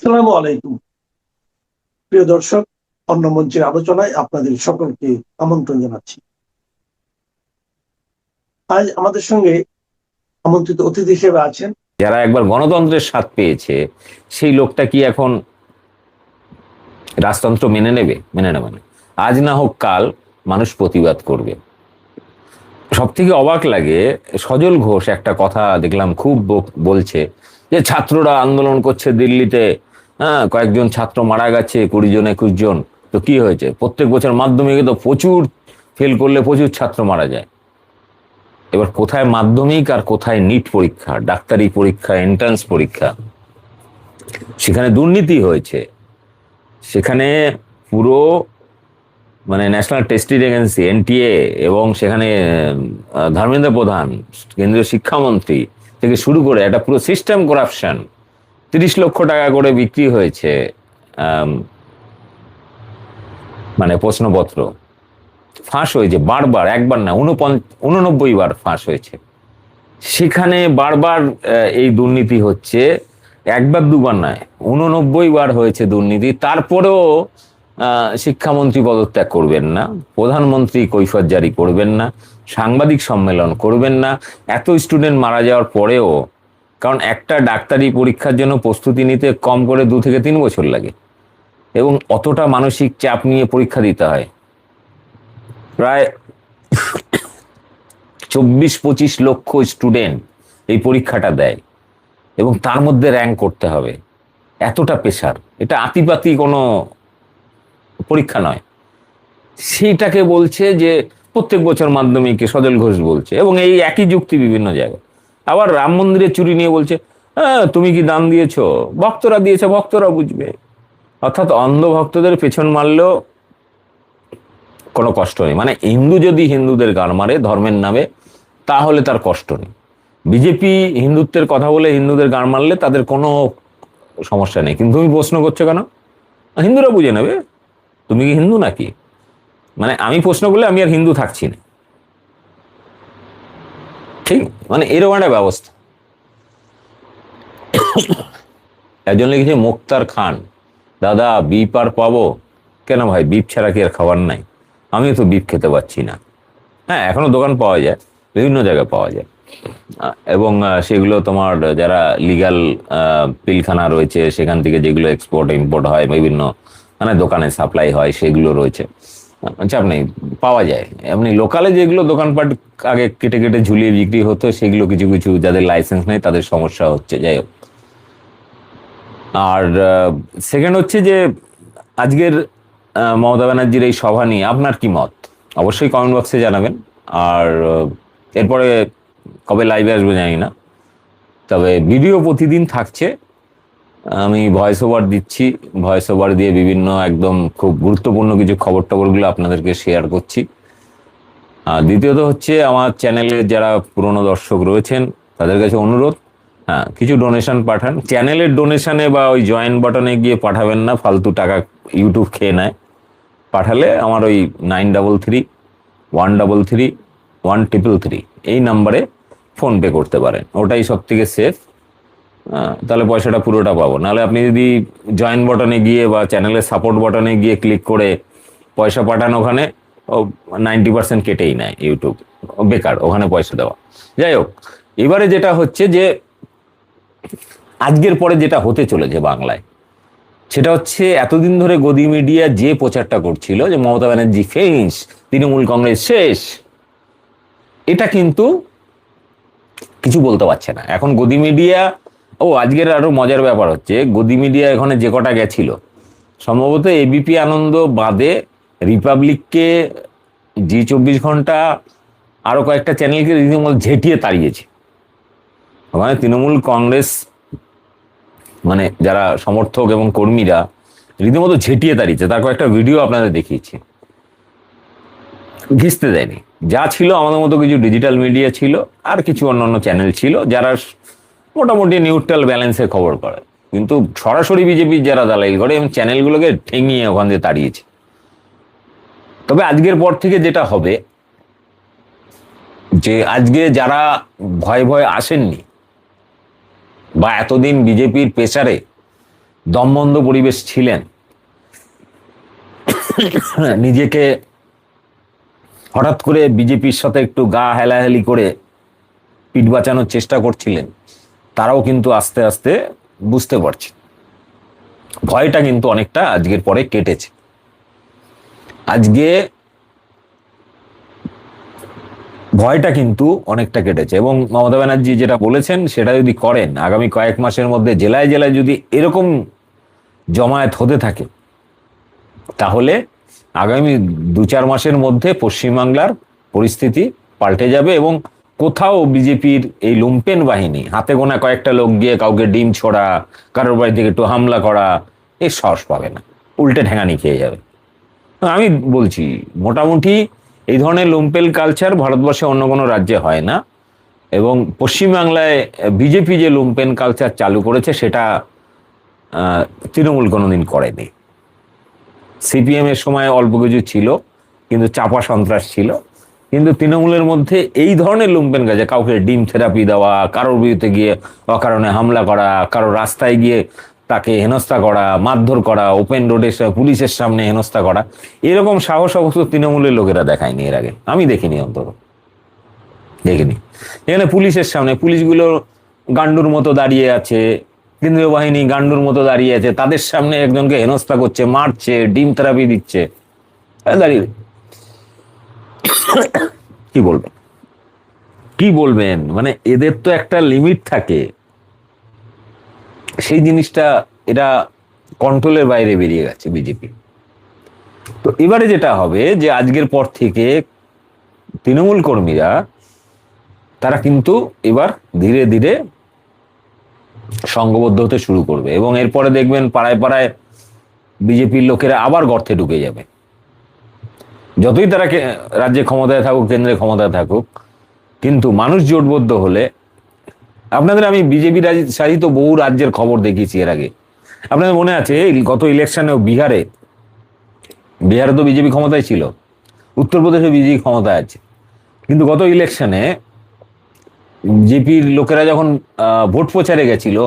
আসসালামু আলাইকুম। প্রিয় দর্শক, অন্য মঞ্চের আলোচনায় আপনাদের সকলকে আমন্ত্রণ জানাচ্ছি। আজ আমাদের সঙ্গে আমন্ত্রিত অতিথি হিসেবে আছেন যারা একবার গণতন্ত্রের স্বাদ পেয়েছে, সেই লোকটা কি এখন রাজতন্ত্র মেনে নেবে? মেনে নেবে না। আজ না হোক কাল মানুষ প্রতিবাদ করবে। সব থেকে অবাক লাগে, সজল ঘোষ একটা কথা দেখলাম খুব বলছে যে ছাত্ররা আন্দোলন করছে দিল্লিতে, হ্যাঁ কয়েকজন ছাত্র মারা গেছে, 20 জন 21 জন। তো কি হয়েছে? প্রত্যেক বছর মাধ্যমিকে তো প্রচুর ফেল করলে প্রচুর ছাত্র মারা যায়। এবার কোথায় মাধ্যমিক আর কোথায় নিট পরীক্ষা, ডাক্তারি পরীক্ষা, এন্ট্রান্স পরীক্ষা, সেখানে দুর্নীতি হয়েছে। সেখানে পুরো ন্যাশনাল টেস্টিং এজেন্সি এনটিএ এবং সেখানে ধর্মেন্দ্র প্রধান, কেন্দ্রীয় শিক্ষামন্ত্রী থেকে শুরু করে একটা পুরো সিস্টেম করাপশন। 30 লক্ষ টাকা করে বিক্রি হয়েছে প্রশ্নপত্র। ফাঁস হয়েছে বারবার, একবার না 89 বার ফাঁস হয়েছে। সেখানে বারবার এই দুর্নীতি হচ্ছে, একবার দুবার নয়, 89 বার হয়েছে দুর্নীতি। তারপরেও শিক্ষামন্ত্রী পদত্যাগ করবেন না, প্রধানমন্ত্রী কৈফিয়ত জারি করবেন না, সাংবাদিক সম্মেলন করবেন না। এত স্টুডেন্ট মারা যাওয়ার পরেও, কারণ একটা ডাক্তারি পরীক্ষার জন্য প্রস্তুতি নিতে কম করে 2 থেকে 3 বছর লাগে এবং অতটা মানসিক চাপ নিয়ে পরীক্ষা দিতে হয়। প্রায় 24-25 লক্ষ স্টুডেন্ট এই পরীক্ষাটা দেয় এবং তার মধ্যে র্যাঙ্ক করতে হবে। এতটা প্রেশার, এটা আতিপাতি কোনো পরীক্ষা নয়। সেইটাকে বলছে যে প্রত্যেক বছর মাধ্যমিকে, সজল ঘোষ বলছে, এবং এই একই যুক্তি বিভিন্ন জায়গায়। আবার রাম মন্দিরের চুরি নিয়ে বলছে, হ্যাঁ তুমি কি দান দিয়েছো? ভক্তরা দিয়েছে, ভক্তরা বুঝবে। অর্থাৎ অন্ধ ভক্তদের পেছন মারলেও কোনো কষ্ট নেই। হিন্দু যদি হিন্দুদের গান মারে ধর্মের নামে, তাহলে তার কষ্ট নেই। বিজেপি হিন্দুত্বের কথা বলে হিন্দুদের গান মারলে তাদের কোনো সমস্যা নেই। কিন্তু তুমি প্রশ্ন করছো কেন? হিন্দুরা বুঝে নেবে, তুমি কি হিন্দু নাকি? আমি প্রশ্ন করলে আমি আর হিন্দু থাকছি না, ঠিক? এরকম একটা ব্যবস্থা। একজন লিখেছে মুক্তার খান, দাদা বিপ আর পাবো? কেন ভাই, বিপ ছাড়া কি আর খাবার নাই? আমিও তো বিপ খেতে পাচ্ছি না। হ্যাঁ, এখনো দোকান পাওয়া যায়, বিভিন্ন জায়গায় পাওয়া যায়, এবং সেগুলো তোমার যারা লিগ্যাল পিলখানা রয়েছে সেখান থেকে যেগুলো এক্সপোর্ট ইম্পোর্ট হয়, বিভিন্ন দোকানে সাপ্লাই হয়, সেগুলো রয়েছে, চাপ নেই, পাওয়া যায়। এমনি লোকালে যেগুলো দোকানপাট আগে কেটে কেটে ঝুলিয়ে বিক্রি হতো, সেগুলো কিছু কিছু যাদের লাইসেন্স নেই তাদের সমস্যা হচ্ছে। যাই হোক, আর সেকেন্ড হচ্ছে যে আজকের মমতা ব্যানার্জির এই সভা নিয়ে আপনার কি মত? অবশ্যই কমেন্ট বক্সে জানাবেন। আর এরপরে কবে লাইভে আসবে জানি না, তবে ভিডিও প্রতিদিন থাকছে। আমি ভয়েস ওভার দিচ্ছি, ভয়েস ওভার দিয়ে বিভিন্ন একদম খুব গুরুত্বপূর্ণ কিছু খবর টবরগুলো আপনাদেরকে শেয়ার করছি। আর দ্বিতীয়ত হচ্ছে, আমার চ্যানেলে যারা পুরনো দর্শক রয়েছেন তাদের কাছে অনুরোধ, হ্যাঁ কিছু ডোনেশন পাঠান। চ্যানেলের ডোনেশনে বা ওই জয়েন বাটনে গিয়ে পাঠাবেন না, ফালতু টাকা ইউটিউব খেয়ে নেয়। পাঠালে আমার ওই 9333131313 এই নাম্বারে ফোনপে করতে পারেন, ওটাই সব থেকে সেফ। তাহলে পয়সাটা পুরোটা পাবো। নাহলে আপনি যদি জয়েন বাটনে গিয়ে বা চ্যানেলের সাপোর্ট বাটনে গিয়ে ক্লিক করে পয়সা পাঠান, ওখানে 90% কেটেই নেয় ইউটিউব, বেকার ওখানে পয়সা দেওয়া। যাই হোক, এবারে যেটা হচ্ছে যে আজকের পরে যেটা হতে চলেছে বাংলায়, সেটা হচ্ছে এতদিন ধরে গদি মিডিয়া যে প্রচারটা করছিল যে মমতা ব্যানার্জি ফেইন্স, তৃণমূল কংগ্রেস শেষ, এটা কিন্তু কিছু বলতে পারছে না এখন গদি মিডিয়া। আজকের আরো মজার ব্যাপার হচ্ছে, গদি মিডিয়া এখানে যে কটা গেছিল, সম্ভবত এবিপি আনন্দ বাদে রিপাবলিককে, জি 24 ঘন্টা, আরো কয়েকটা চ্যানেলকে রীতিমতো ঝেঁটিয়ে তাড়িয়েছে। ওখানে তৃণমূল কংগ্রেস যারা সমর্থক এবং কর্মীরা রীতিমতো ঝেঁটিয়ে তাড়িয়েছে। তার কয়েকটা ভিডিও আপনাদের দেখিয়েছি, ঘিসতে দেয়নি। যা ছিল আমাদের মতো কিছু ডিজিটাল মিডিয়া ছিল আর কিছু অন্যান্য চ্যানেল ছিল যারা মোটামুটি নিউট্রাল ব্যালেন্সে খবর করে, কিন্তু সরাসরি বিজেপির যারা দালালি করে এবং চ্যানেলগুলোকে ঠেঙিয়ে ওখান দিয়ে তাড়িয়েছে। তবে আজকের পর থেকে যেটা হবে, যে আজকে যারা ভয় ভয় আসেননি বা এতদিন বিজেপির প্রেসারে দমবন্ধ পরিবেশ ছিলেন, নিজেকে হঠাৎ করে বিজেপির সাথে একটু গা হেলাহেলি করে পিঠ বাঁচানোর চেষ্টা করছিলেন, তারাও কিন্তু আস্তে আস্তে বুঝতে পারছে ভয়টা কিন্তু অনেকটা আজকের পরে কেটেছে। আজকে ভয়টা কিন্তু অনেকটা কেটেছে এবং মমতা ব্যানার্জি যেটা বলেছেন সেটা যদি করেন, আগামী কয়েক মাসের মধ্যে জেলায় জেলায় যদি এরকম জমায়েত হতে থাকে, তাহলে আগামী 2-4 মাসের মধ্যে পশ্চিমবাংলার পরিস্থিতি পাল্টে যাবে এবং কোথাও বিজেপির এই লুম্পেন বাহিনী হাতে গোনা কয়েকটা লোক গিয়ে কাউকে ডিম ছোড়া, কারোর বাড়ি থেকে একটু হামলা করা, এর সাহস পাবে না, উল্টে ঠেঙানি খেয়ে যাবে। আমি বলছি মোটামুটি এই ধরনের লুম্পেন কালচার ভারতবর্ষে অন্য কোনো রাজ্যে হয় না, এবং পশ্চিমবাংলায় বিজেপি যে লুম্পেন কালচার চালু করেছে সেটা তৃণমূল কোনোদিন করেনি। সিপিএম এর সময় অল্প কিছু ছিল, কিন্তু চাপা সন্ত্রাস ছিল, কিন্তু তৃণমূলের মধ্যে এই ধরনের লুম্পেন কাজে কাউকে ডিম থেরাপি দেওয়া, কারোর বিরুদ্ধে গিয়ে অকারণে হামলা করা, কারোর রাস্তায় গিয়ে তাকে হেনস্থা করা, মারধর করা, ওপেন রোডে পুলিশের সামনে হেনস্থা করা, এরকম সাহস অবশ্য তৃণমূলের লোকেরা দেখায়নি এর আগে, আমি দেখিনি, অন্তত দেখিনি। এখানে পুলিশের সামনে পুলিশগুলো গান্ডুর মতো দাঁড়িয়ে আছে, কেন্দ্রীয় বাহিনী গান্ডুর মতো দাঁড়িয়ে আছে, তাদের সামনে একজনকে হেনস্থা করছে, মারছে, ডিম থেরাপি দিচ্ছে, দাঁড়িয়ে কি বলবেন, কি বলবেন? মানে এদের তো একটা লিমিট থাকে, সেই জিনিসটা এটা কন্ট্রোলের বাইরে বেরিয়ে গেছে বিজেপি। তো এবারে যেটা হবে যে আজকের পর থেকে তৃণমূল কর্মীরা তারা কিন্তু এবার ধীরে ধীরে সংঘবদ্ধ হতে শুরু করবে এবং এরপরে দেখবেন পাড়ায় পাড়ায় বিজেপির লোকেরা আবার গর্তে ঢুকে যাবে। যতই তারা রাজ্যে ক্ষমতায় থাকুক, কেন্দ্রে ক্ষমতায় থাকুক, কিন্তু মানুষ জোটবদ্ধ হলে, আপনাদের আমি বিজেপি শাসিত বহু রাজ্যের খবর দেখিয়েছি এর আগে, আপনাদের মনে আছে গত ইলেকশনেও বিহারে তো বিজেপি ক্ষমতায় ছিল, উত্তরপ্রদেশে বিজেপি ক্ষমতায় আছে, কিন্তু গত ইলেকশনে বিজেপির লোকেরা যখন ভোট প্রচারে গেছিল,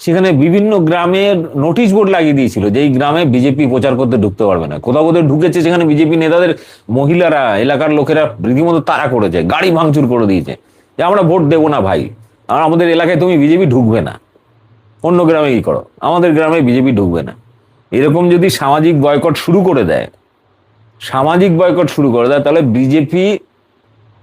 সেখানে বিভিন্ন গ্রামের নোটিশ বোর্ড লাগিয়ে দিয়েছিল যে এই গ্রামে বিজেপি প্রচার করতে ঢুকতে পারবে না। কোথাও কোথাও ঢুকেছে, সেখানে বিজেপি নেতাদের মহিলারা, এলাকার লোকেরা রীতিমতো তাড়া করেছে, গাড়ি ভাঙচুর করে দিয়েছে যে আমরা ভোট দেবো না ভাই, আর আমাদের এলাকায় তুমি বিজেপি ঢুকবে না, অন্য গ্রামে কি করো, আমাদের গ্রামে বিজেপি ঢুকবে না। এরকম যদি সামাজিক বয়কট শুরু করে দেয়, তাহলে বিজেপি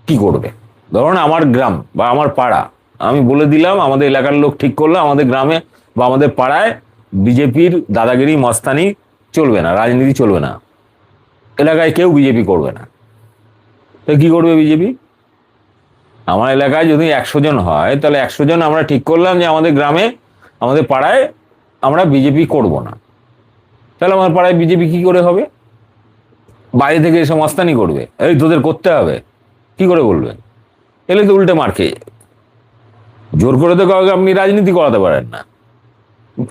কি করবে? ধরুন আমার গ্রাম বা আমার পাড়া, আমি বলে দিলাম, আমাদের এলাকার লোক ঠিক করলো আমাদের গ্রামে বা আমাদের পাড়ায় বিজেপির দাদাগিরি মস্তানি চলবে না, রাজনীতি চলবে না, এলাকায় কেউ বিজেপি করবে না। তো কি করবে বিজেপি? আমার এলাকায় যদি 100 জন হয়, তাহলে 100 জন আমরা ঠিক করলাম যে আমাদের গ্রামে, আমাদের পাড়ায় আমরা বিজেপি করব না। তাহলে আমার পাড়ায় বিজেপি কি করে হবে? বাইরে থেকে এসে মস্তানি করবে, এই তোদের করতে হবে, কি করে বলবে? এলে তো উল্টে মার খেয়ে, জোর করে তো কাউকে আপনি রাজনীতি করাতে পারেন না,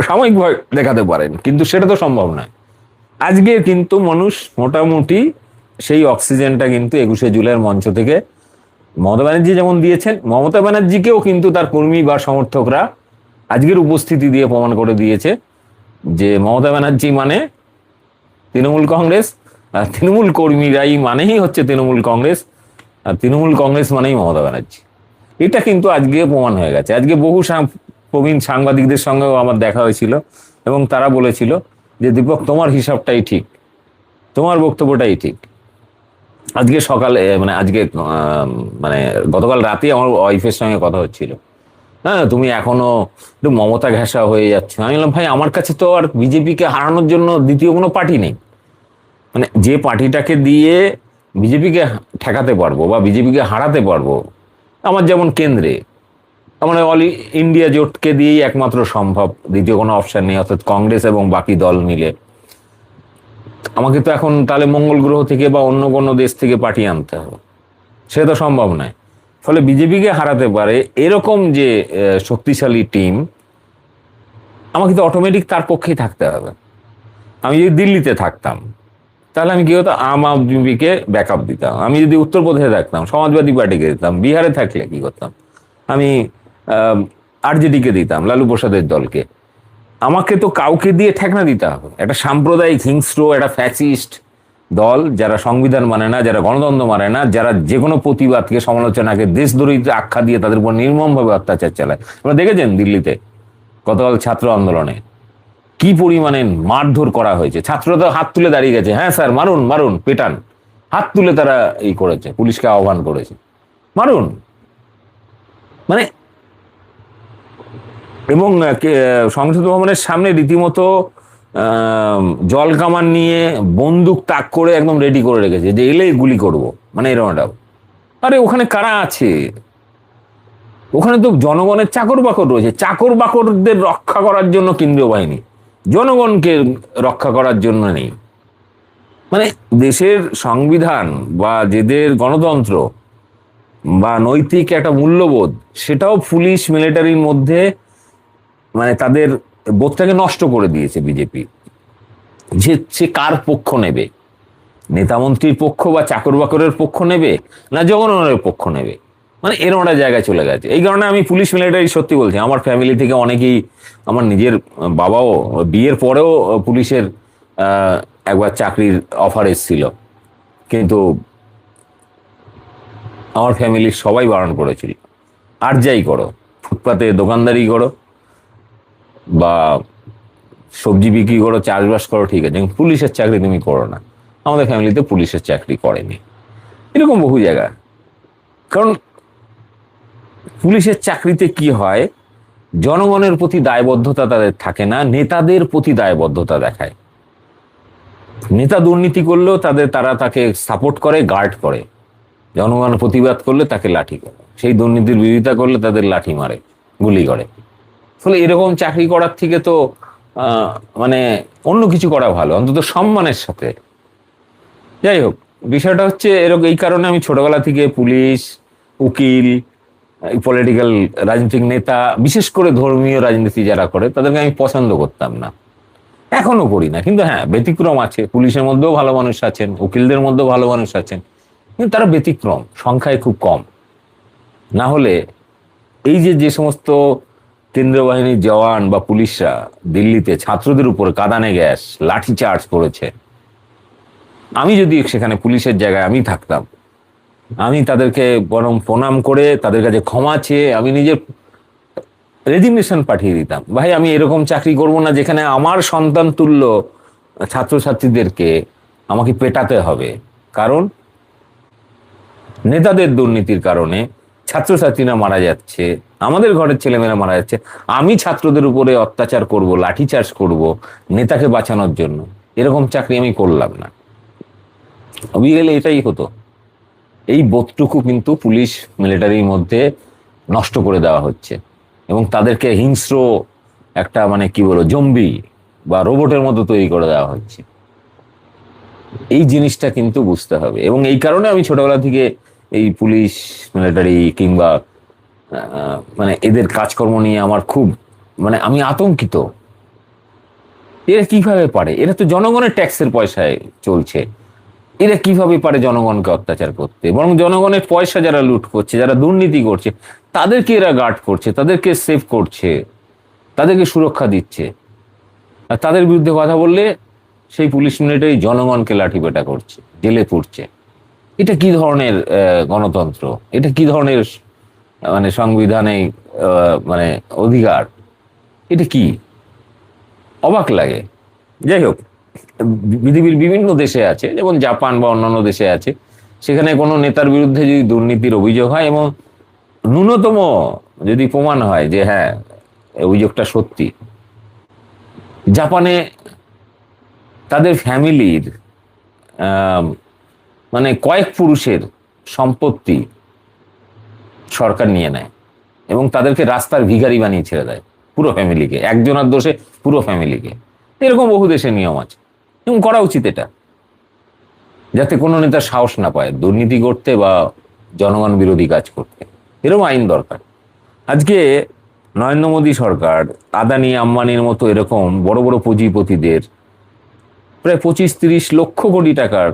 সাময়িক ভয় দেখাতে পারেন, কিন্তু সেটা তো সম্ভব নয়। আজকে কিন্তু মানুষ মোটামুটি সেই অক্সিজেনটা কিন্তু 21শে জুলাইয়ের মঞ্চ থেকে মমতা ব্যানার্জি যেমন দিয়েছেন, মমতা ব্যানার্জিকেও কিন্তু তার কর্মী বা সমর্থকরা আজকের উপস্থিতি দিয়ে প্রমাণ করে দিয়েছে যে মমতা ব্যানার্জি মানে তৃণমূল কংগ্রেস, আর তৃণমূল কর্মীরাই মানেই হচ্ছে তৃণমূল কংগ্রেস, আর তৃণমূল কংগ্রেস মানেই মমতা ব্যানার্জি। এটা কিন্তু আজকে প্রমাণ হয়ে গেছে। আজকে বহু প্রবীণ সাংবাদিকদের সঙ্গেও আমার দেখা হয়েছিল এবং তারা বলেছিল যে দীপক, তোমার হিসাবটাই ঠিক, তোমার বক্তব্যটাই ঠিক। আজকে সকালে মানে গতকাল রাতে আমার ওয়াইফের সঙ্গে কথা হচ্ছিল, হ্যাঁ তুমি এখনো একটু মমতা ঘেঁষা হয়ে যাচ্ছে। আমি বললাম ভাই, আমার কাছে তো আর বিজেপিকে হারানোর জন্য দ্বিতীয় কোনো পার্টি নেই, মানে যে পার্টিটাকে দিয়ে বিজেপিকে ঠেকাতে পারবো বা বিজেপিকে হারাতে পারবো, আমার যেমন কেন্দ্রে আমার অল ইন্ডিয়া জোটকে দিয়েই একমাত্র সম্ভব, দ্বিতীয় কোনো অপশন নেই, অর্থাৎ কংগ্রেস এবং বাকি দল মিলে। আমাকে তো এখন তাহলে মঙ্গল গ্রহ থেকে বা অন্য কোনো দেশ থেকে পার্টি আনতে হবে, সে তো সম্ভব নয়। ফলে বিজেপিকে হারাতে পারে এরকম যে শক্তিশালী টিম, আমাকে তো অটোমেটিক তার পক্ষেই থাকতে হবে। আমি যদি দিল্লিতে থাকতাম, তাহলে আমি কি হতো, আম আদমিকে ব্যাকআপ দিতাম। আমি যদি উত্তরপ্রদেশে থাকতাম, সমাজবাদী পার্টিকে দিতাম। বিহারে থাকলে কি করতাম, আমি আরজেডিকে দিতাম, লালু প্রসাদের দলকে। আমাকে তো কাউকে দিয়ে ঠেকনা দিতে হবে। একটা সাম্প্রদায়িক হিংস্র একটা ফ্যাসিস্ট দল, যারা সংবিধান মানে না, যারা গণতন্ত্র মানে না, যারা যে কোনো প্রতিবাদকে সমালোচনাকে দেশদ্রোহীতে আখ্যা দিয়ে তাদের উপর নির্মমভাবে অত্যাচার চালায়। আপনারা দেখেছেন দিল্লিতে গতকাল ছাত্র আন্দোলনে কি পরিমাণে মারধর করা হয়েছে। ছাত্ররা তো হাত তুলে দাঁড়িয়ে গেছে, হ্যাঁ স্যার মারুন মারুন পেটান, হাত তুলে তারা এই করেছে, পুলিশকে আহ্বান করেছে মারুন। মানে এবং সংসদ ভবনের সামনে রীতিমতো জল কামান নিয়ে বন্দুক তাক করে একদম রেডি করে রেখেছে যে এলেই গুলি করব, মানে এরকম একটা। আরে ওখানে কারা আছে? ওখানে তো জনগণের চাকর বাকর রয়েছে, চাকর বাকরদের রক্ষা করার জন্য কেন্দ্রীয় বাহিনী, জনগণকে রক্ষা করার জন্য নেই। মানে দেশের সংবিধান বা যেদের গণতন্ত্র বা নৈতিক একটা মূল্যবোধ, সেটাও পুলিশ মিলিটারির মধ্যে মানে তাদের বোধটাকে নষ্ট করে দিয়েছে বিজেপি। যে সে কার পক্ষ নেবে, নেতামন্ত্রীর পক্ষ বা চাকর বাকরের পক্ষ নেবে না জনগণের পক্ষ নেবে, মানে এরকম একটা জায়গায় চলে গেছে। এই কারণে আমি পুলিশ মিলিটারি সত্যি বলছি, আমার ফ্যামিলি থেকে অনেকেই, আমার নিজের বাবাও বিয়ের পরেও পুলিশের একবার চাকরির অফার এসেছিল, কিন্তু আমার ফ্যামিলির সবাই বারণ করেছিল, আর যাই করো, ফুটপাতে দোকানদারি করো বা সবজি বিক্রি করো, চাষবাস করো, ঠিক আছে, কিন্তু পুলিশের চাকরি তুমি করো না। আমাদের ফ্যামিলিতে পুলিশের চাকরি করেনি, এরকম বহু জায়গা। কারণ পুলিশের চাকরিতে কি হয়, জনগণের প্রতি দায়বদ্ধতা তাদের থাকে না, নেতাদের প্রতি দায়বদ্ধতা দেখায়। নেতা দুর্নীতি করলেও তারা তাকে সাপোর্ট করে, গার্ড করে। জনগণ প্রতিবাদ করলে তাকে লাঠি করে, সেই দুর্নীতির বিরোধিতা করলে তাদের লাঠি মারে, গুলি করে। ফলে এরকম চাকরি করার থেকে তো মানে অন্য কিছু করা ভালো, অন্তত সম্মানের সাথে। যাই হোক, বিষয়টা হচ্ছে এরকম, এই কারণে আমি ছোটবেলা থেকে পুলিশ, উকিল, পলিটিক্যাল রাজনৈতিক নেতা, বিশেষ করে ধর্মীয় রাজনীতি যারা করে তাদেরকে আমি পছন্দ করতাম না, এখনো করি না। কিন্তু হ্যাঁ, ব্যতিক্রম আছে, পুলিশের মধ্যেও ভালো মানুষ আছেন, উকিলদের মধ্যেও ভালো মানুষ আছেন, কিন্তু তারা ব্যতিক্রম, সংখ্যায় খুব কম। না হলে এই যে সমস্ত কেন্দ্রীয় বাহিনীর জওয়ান বা পুলিশরা দিল্লিতে ছাত্রদের উপর কাঁদানে গ্যাস, লাঠি চার্জ করেছে, আমি যদি সেখানে পুলিশের জায়গায় আমি থাকতাম, আমি তাদেরকে বরং প্রণাম করে তাদের কাছে ক্ষমা চেয়ে আমি নিজের রেজিগনেশন পাঠিয়ে দিতাম। ভাই আমি এরকম চাকরি করব না যেখানে আমার সন্তান তুল্য ছাত্রছাত্রীদেরকে আমাকে পেটাতে হবে। কারণ নেতাদের দুর্নীতির কারণে ছাত্রছাত্রীরা মারা যাচ্ছে, আমাদের ঘরের ছেলেমেয়েরা মারা যাচ্ছে, আমি ছাত্রদের উপরে অত্যাচার করব, লাঠিচার্জ করব নেতাকে বাঁচানোর জন্য, এরকম চাকরি আমি করলাম না। অবিগেলে এটাই হতো। এই বোধটুকু কিন্তু পুলিশ মিলিটারির মধ্যে নষ্ট করে দেওয়া হচ্ছে এবং তাদেরকে হিংস্র একটা মানে কি বলবো জম্বি বা রোবটের মতো তৈরি করে দেওয়া হচ্ছে। এই জিনিসটা কিন্তু বুঝতে হবে এবং এই কারণে আমি ছোটবেলা থেকে এই পুলিশ মিলিটারি কিংবা মানে এদের কাজকর্ম নিয়ে আমার খুব মানে আমি আতঙ্কিত। এরা কিভাবে পারে? এরা তো জনগণের ট্যাক্সের পয়সায় চলছে, এরা কিভাবে পারে জনগণকে অত্যাচার করতে? বরং জনগণের পয়সা যারা লুট করছে, যারা দুর্নীতি করছে, তাদেরকে এরা গার্ড করছে, তাদেরকে সেভ করছে, তাদেরকে সুরক্ষা দিচ্ছে। আর তাদের বিরুদ্ধে কথা বললে সেই পুলিশ মিলিটারি জনগণকে লাঠিপেটা করছে, জেলে পুরছে। এটা কি ধরনের গণতন্ত্র? এটা কি ধরনের মানে সাংবিধানিক মানে অধিকার? এটা কি? অবাক লাগে। যাই হোক, পৃথিবীর বিভিন্ন দেশে আছে, যেমন জাপান বা অন্যান্য দেশে আছে, সেখানে কোনো নেতার বিরুদ্ধে যদি দুর্নীতির অভিযোগ হয় এবং ন্যূনতম যদি প্রমাণ হয় যে হ্যাঁ অভিযোগটা সত্যি, জাপানে তাদের ফ্যামিলির মানে কয়েক পুরুষের সম্পত্তি সরকার নিয়ে নেয় এবং তাদেরকে রাস্তার ভিখারি বানিয়ে ছেড়ে দেয়, পুরো ফ্যামিলিকে, একজনের দোষে পুরো ফ্যামিলিকে। এরকম বহু দেশে নিয়ম আছে এবং করা উচিত এটা, যাতে কোনো নেতা সাহস না পায় দুর্নীতি করতে বা জনগণ বিরোধী কাজ করতে। এরকম আইন দরকার। আজকে নরেন্দ্র মোদী সরকার আদানি আম্বানির মতো এরকম বড় বড় পুঁজিপতিদের প্রায় 25-30 লক্ষ কোটি টাকার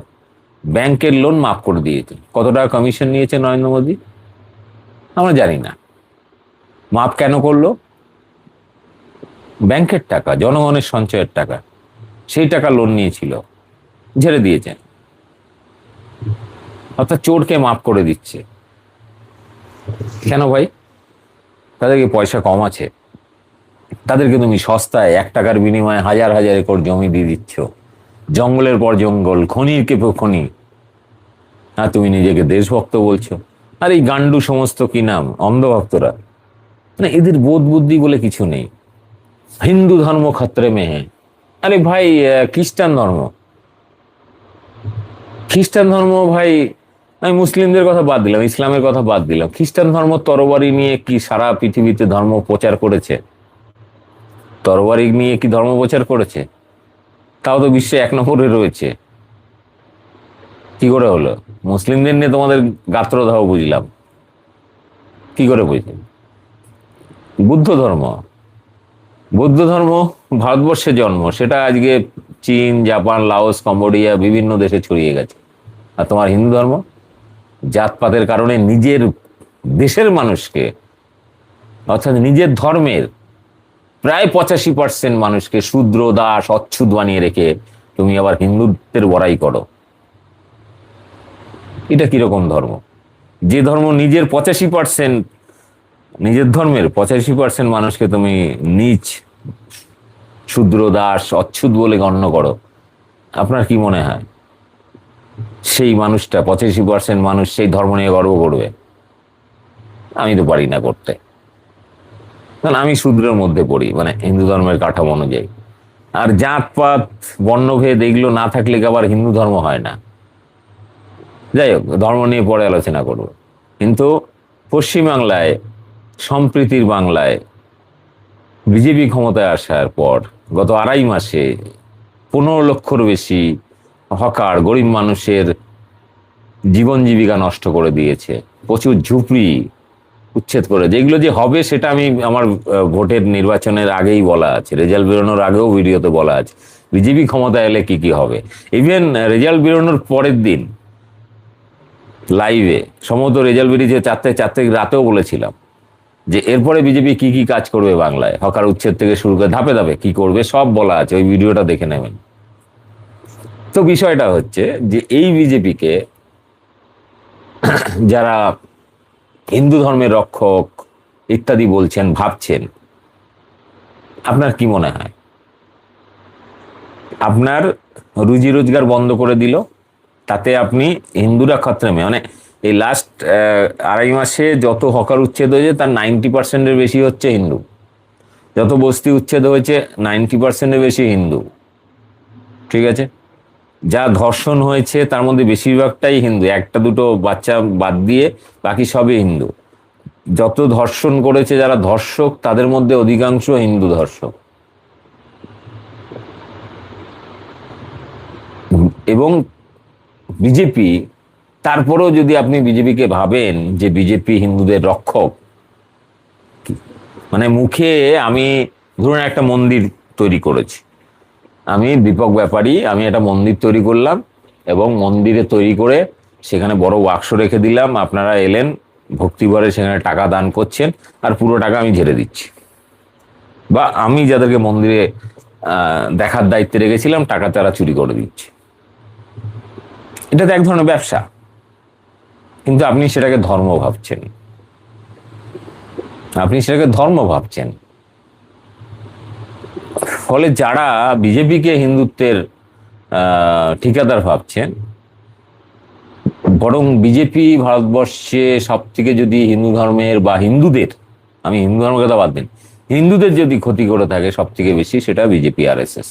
ব্যাংকের লোন মাফ করে দিয়েছে। কত টাকা কমিশন নিয়েছে নরেন্দ্র মোদী আমরা জানি না। মাফ কেন করলো? ব্যাংকের টাকা, জনগণের সঞ্চয়ের টাকা, সেই টাকা লোন নিয়েছিল, ঝেড়ে দিয়েছেন। অর্থাৎ চোরকে মাফ করে দিচ্ছে। কেন ভাই? তাদেরকে পয়সা কম আছে, তাদেরকে তুমি সস্তায় 1 টাকার বিনিময়ে হাজার হাজার একর জমি দিয়ে দিচ্ছ, জঙ্গলের পর জঙ্গল, খনির কে খনি, আর তুমি নিজেকে দেশভক্ত বলছো। আর এই গান্ডু সমস্ত কি নাম, অন্ধভক্তরা, মানে এদের বোধ বুদ্ধি বলে কিছু নেই। হিন্দু ধর্ম খতরে মে হ্যাঁ। আরে ভাই, খ্রিস্টান ধর্ম, খ্রিস্টান ধর্ম ভাই, আমি মুসলিমদের কথা বাদ দিলাম, ইসলামের কথা বাদ দিলাম, খ্রিস্টান ধর্ম তরবারি নিয়ে কি সারা পৃথিবীতে ধর্ম প্রচার করেছে? তরবারি নিয়ে কি ধর্ম প্রচার করেছে? তাও তো বিশ্বে 1 নম্বরে রয়েছে। কি করে হলো? মুসলিমদের নিয়ে তোমাদের গাত্রদাহ বুঝলাম, কি করে বুঝলেন? বুদ্ধ ধর্ম, বৌদ্ধ ধর্ম ভারতবর্ষে জন্ম, সেটা আজকে চীন, জাপান, লাওস, কম্বোডিয়া বিভিন্ন দেশে ছড়িয়ে গেছে। আর তোমার হিন্দু ধর্ম জাতপাতের কারণে নিজের দেশের মানুষকে, অর্থাৎ নিজের ধর্মের প্রায় 85% মানুষকে শূদ্র, দাস, অচ্ছুত বানিয়ে রেখে তুমি আবার হিন্দুত্বের বড়াই করো। এটা কিরকম ধর্ম? যে ধর্ম নিজের 85%, নিজের ধর্মের 85% মানুষকে তুমি নীচ, শূদ্র, দাস, অচ্ছুত বলে গণ্য করো, আপনার কি মনে হয় সেই মানুষটা, 85% মানুষ সেই ধর্ম নিয়ে গর্ব করবে? আমি তো পারি না করতে, কারণ আমি শূদ্রের মধ্যে পড়ি, মানে হিন্দু ধর্মের কাঠামো অনুযায়ী। আর জাতপাত, বর্ণভেদ এগুলো না থাকলে কি আবার হিন্দু ধর্ম হয় না? যাই হোক, ধর্ম নিয়ে পরে আলোচনা করব। কিন্তু পশ্চিমবাংলায়, সম্প্রীতির বাংলায় বিজেপি ক্ষমতায় আসার পর গত 2.5 মাসে 15 লক্ষর বেশি হকার, গরিব মানুষের জীবন জীবিকা নষ্ট করে দিয়েছে, প্রচুর ঝুপড়ি উচ্ছেদ করে। যেগুলো যে হবে সেটা আমি আমার ভোটের নির্বাচনের আগেই বলা আছে, রেজাল্ট বেরোনোর আগেও ভিডিওতে বলা আছে, বিজেপি ক্ষমতায় এলে কি কি হবে। ইভেন রেজাল্ট বেরোনোর পরের দিন লাইভে, সম্ভবত রেজাল্ট বেরিয়েছে 4 তারিখ রাতেও বলেছিলাম যে এরপরে বিজেপি কি কি কাজ করবে বাংলায়, হকার উচ্ছেদ থেকে শুরু করে ধাপে ধাপে কি করবে সব বলা আছে, ওই ভিডিওটা দেখে নেবেন। তো বিষয়টা হচ্ছে যে এই বিজেপিকে যারা হিন্দু ধর্মের রক্ষক ইত্যাদি বলছেন, ভাবছেন, আপনার কি মনে হয়? আপনার রুজি রোজগার বন্ধ করে দিল, তাতে আপনি হিন্দুরা খতরে মে, মানে এই লাস্ট 2.5 মাসে যত হকার উচ্ছেদ হয়েছে তার 90%-এর বেশি হচ্ছে হিন্দু। যত বস্তি উচ্ছেদ হয়েছে 90%-এর বেশি হিন্দু, ঠিক আছে? যা ধর্ষণ হয়েছে তার মধ্যে বেশিরভাগটাই হিন্দু, 1-2 বাচ্চা বাদ দিয়ে বাকি সবই হিন্দু। যত ধর্ষণ করেছে যারা ধর্ষক, তাদের মধ্যে অধিকাংশ হিন্দু ধর্ষক। এবং বিজেপি, তারপরেও যদি আপনি বিজেপিকে ভাবেন যে বিজেপি হিন্দুদের রক্ষক, মানে মুখে, আমি ধরুন একটা মন্দির তৈরি করেছি, আমি দীপক ব্যাপারী, আমি একটা মন্দির তৈরি করলাম এবং মন্দিরে তৈরি করে সেখানে বড় বাক্স রেখে দিলাম, আপনারা এলেন ভক্তিভরে সেখানে টাকা দান করছেন, আর পুরো টাকা আমি ঝেড়ে দিচ্ছি। বা আমি যাদেরকে মন্দিরে দেখার দায়িত্বে রেখেছিলাম টাকা তারা চুরি করে দিচ্ছে। এটা তো এক ধরনের ব্যবসা, কিন্তু আপনি সেটাকে ধর্ম ভাবছেন, আপনি সেটাকে ধর্ম ভাবছেন। ফলে যারা বিজেপিকে হিন্দুত্বের ঠিকাদার ভাবছেন, বরং বিজেপি ভারতবর্ষে সব থেকে যদি হিন্দু ধর্মের বা হিন্দুদের, আমি হিন্দু ধর্মের কথা বাদ দিন, হিন্দুদের যদি ক্ষতি করে থাকে সব থেকে বেশি, সেটা বিজেপি RSS।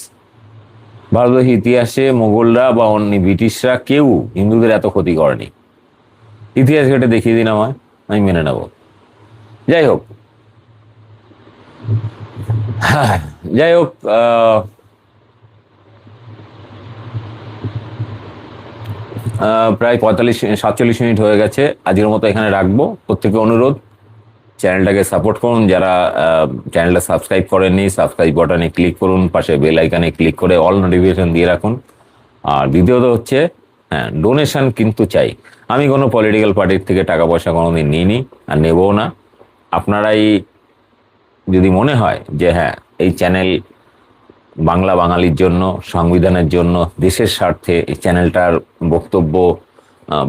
ভারতবর্ষের ইতিহাসে মোগলরা বা অন্য ব্রিটিশরা কেউ হিন্দুদের এত ক্ষতি করেনি। ইতিহাস ঘেটে দেখিয়ে দিন আমায়, আমি মেনে নেব। যাই হোক, যাই হোক, প্রায় 45-47 মিনিট হয়ে গেছে, আজকের মতো এখানে রাখবো। প্রত্যেকে অনুরোধ, চ্যানেলটাকে সাপোর্ট করুন, যারা চ্যানেলটা সাবস্ক্রাইব করেননি সাবস্ক্রাইব বাটনে ক্লিক করুন, পাশে বেল আইকনে ক্লিক করে অল নোটিফিকেশন দিয়ে রাখুন। আর দ্বিতীয়ত হচ্ছে, হ্যাঁ, ডোনেশন কিন্তু চাই। আমি কোনো পলিটিক্যাল পার্টির থেকে টাকা পয়সা কোনোদিন নিইনি আর নেবও না। আপনারাই যদি মনে হয় যে হ্যাঁ এই চ্যানেল বাংলা বাঙালির জন্য, সংবিধানের জন্য, দেশের স্বার্থে এই চ্যানেলটার বক্তব্য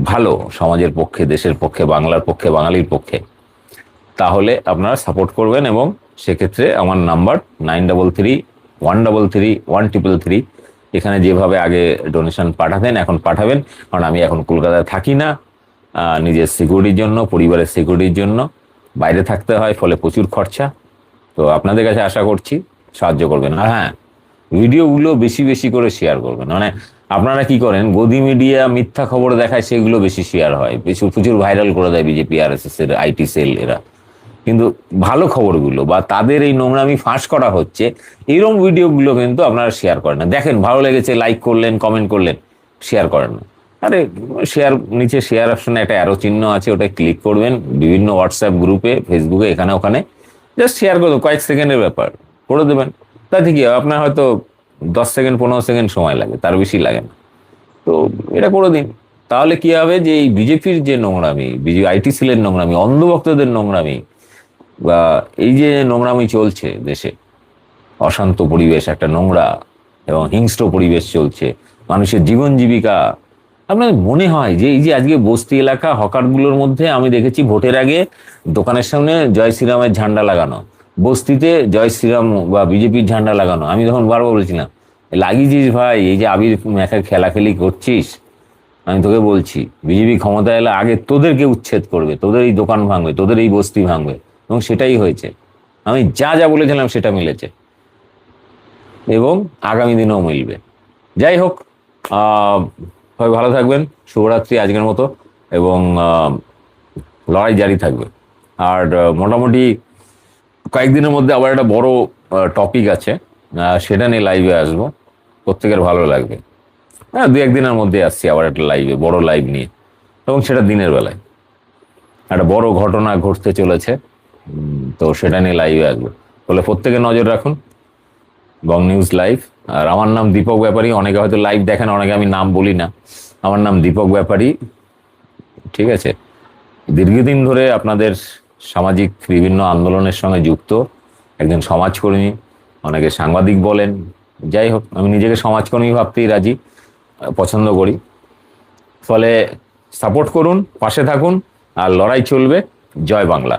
ভালো, সমাজের পক্ষে, দেশের পক্ষে, বাংলার পক্ষে, বাঙালির পক্ষে, তাহলে আপনারা সাপোর্ট করবেন। এবং সেক্ষেত্রে আমার নাম্বার 9331331333, এখানে যেভাবে আগে ডোনেশন পাঠাতেন এখন পাঠাবেন, কারণ আমি এখন কলকাতায় থাকি না, নিজের সিকিউরিটির জন্য, পরিবারের সিকিউরিটির জন্য বাইরে থাকতে হয়, ফলে প্রচুর খরচা। তো আপনাদের কাছে আশা করছি সাহায্য করবেন। আর হ্যাঁ, ভিডিওগুলো বেশি বেশি করে শেয়ার করবেন। মানে আপনারা কি করেন, গদি মিডিয়া মিথ্যা খবর দেখায়, সেগুলো বেশি শেয়ার হয়, প্রচুর ভাইরাল করে দেয় বিজেপি RSS এর আইটি সেল এরা। কিন্তু ভালো খবরগুলো বা তাদের এই নোংরামি ফাঁস করা হচ্ছে, এইরকম ভিডিওগুলো কিন্তু আপনারা শেয়ার করেন না। দেখেন ভালো লেগেছে, লাইক করলেন, কমেন্ট করলেন, শেয়ার করেন না। আরে শেয়ার, নিচে শেয়ার অপশনে একটা অ্যারো চিহ্ন আছে, ওটা ক্লিক করবেন, বিভিন্ন হোয়াটসঅ্যাপ গ্রুপে, ফেসবুকে, এখানে ওখানে জাস্ট শেয়ার করে দেবেন, কয়েক সেকেন্ডের ব্যাপার করে দেবেন। তাতে কি হয়, আপনার হয়তো 10 সেকেন্ড 15 সেকেন্ড সময় লাগে, তার বেশি লাগে না। তো এটা করে দিন, তাহলে কি হবে যে এই বিজেপির যে নোংরামি, বিজেপি আইটি সেলের নোংরামি, অন্ধভক্তদের নোংরামি, বা এই যে নোংরামি চলছে দেশে, অশান্ত পরিবেশ, একটা নোংরা এবং হিংস্র পরিবেশ চলছে, মানুষের জীবন জীবিকা, আপনার মনে হয় যে এই যে আজকে বস্তি এলাকা হকারগুলোর মধ্যে আমি দেখেছি ভোটের আগে দোকানের সামনে জয় শ্রীরামের ঝান্ডা লাগানো, বস্তিতে জয় শ্রীরাম বা বিজেপির ঝান্ডা লাগানো। আমি তখন বারবার বলছিলাম, লাগিয়েছিস ভাই, এই যে আবির মেখা খেলাখেলি করছিস, আমি তোকে বলছি বিজেপি ক্ষমতা এলে আগে তোদেরকে উচ্ছেদ করবে, তোদের এই দোকান ভাঙবে, তোদের এই বস্তি ভাঙবে। এবং সেটাই হয়েছে, আমি যা যা বলেছিলাম সেটা মিলেছে এবং আগামী দিনেও মিলবে। যাই হোক, সবাই ভালো থাকবেন, শুভরাত্রি আজকের মতো, এবং লড়াই জারি থাকবে। আর মোটামুটি কয়েকদিনের মধ্যে আবার একটা বড় টপিক আছে, সেটা নিয়ে লাইভে আসবো, প্রত্যেকের ভালো লাগবে। হ্যাঁ, 2-1 দিনের মধ্যে আসছি আবার একটা লাইভে, বড় লাইভ নিয়ে, এবং সেটা দিনের বেলায়। একটা বড় ঘটনা ঘটতে চলেছে, তো সেটা নিয়ে লাইভে আসবো। বলে প্রত্যেকে নজর রাখুন, বং নিউজ লাইভ। আর আমার নাম দীপক ব্যাপারী, অনেকে হয়তো লাইভ দেখেন, অনেকে আমি নাম বলি না, আমার নাম দীপক ব্যাপারী, ঠিক আছে। দীর্ঘদিন ধরে আপনাদের সামাজিক বিভিন্ন আন্দোলনের সঙ্গে যুক্ত একজন সমাজকর্মী, অনেকে সাংবাদিক বলেন, যাই হোক আমি নিজেকে সমাজকর্মী ভাবতেই রাজি, পছন্দ করি। ফলে সাপোর্ট করুন, পাশে থাকুন, আর লড়াই চলবে। জয় বাংলা।